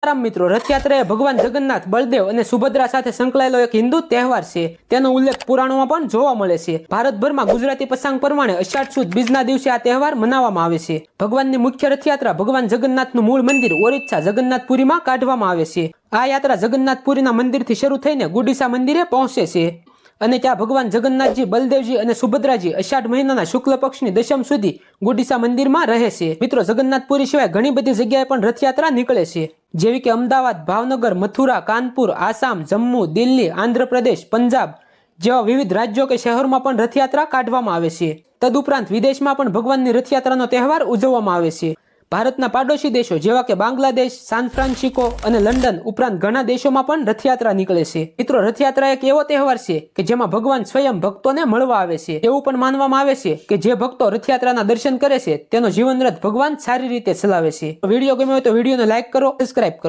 રામ મિત્રો, રથયાત્રા એ ભગવાન જગન્નાથ, બળદેવ અને સુભદ્રા સાથે સંકળાયેલો એક હિન્દુ તહેવાર છે. તેનો ઉલ્લેખ પુરાણોમાં પણ જોવા મળે છે. ભારતભરમાં ગુજરાતી પંચાંગ પ્રમાણે અષાઢ સુદ બીજના દિવસે આ તહેવાર મનાવવામાં આવે છે. ભગવાનની મુખ્ય રથયાત્રા ભગવાન જગન્નાથનું મૂળ મંદિર ઓરિસ્સા જગન્નાથપુરીમાં કાઢવામાં આવે છે. આ યાત્રા જગન્નાથપુરીના મંદિરથી શરૂ થઈને ગુડીસા મંદિરે પહોંચે છે અને ત્યાં ભગવાન જગન્નાથજી, બલદેવજી અને સુભદ્રાજી અષાઢ મહિનાના શુક્લ પક્ષની દશમ સુધી ગુડીસા મંદિરમાં રહે છે. મિત્રો, જગન્નાથપુરી સિવાય ઘણી બધી જગ્યાએ પણ રથયાત્રા નીકળે છે, જેવી કે અમદાવાદ, ભાવનગર, મથુરા, કાનપુર, આસામ, જમ્મુ, દિલ્હી, આંધ્રપ્રદેશ, પંજાબ જેવા વિવિધ રાજ્યો કે શહેરોમાં પણ રથયાત્રા કાઢવામાં આવે છે. તદુપરાંત વિદેશમાં પણ ભગવાનની રથયાત્રાનો તહેવાર ઉજવવામાં આવે છે. ભારતના પાડોશી દેશો જેવા કે બાંગ્લાદેશ, સાન ફ્રાન્સિસ્કો અને લંડન ઉપરાંત ઘણા દેશોમાં પણ રથયાત્રા નીકળે છે. મિત્રો, રથયાત્રા એક એવો તહેવાર છે કે જેમાં ભગવાન સ્વયં ભક્તોને મળવા આવે છે. એવું પણ માનવામાં આવે છે કે જે ભક્તો રથયાત્રાના દર્શન કરે છે તેનો જીવન રથ ભગવાન સારી રીતે ચલાવે છે. વિડીયો ગમ્યો હોય તો વિડીયોને લાઈક કરો, સબસ્ક્રાઇબ કરો.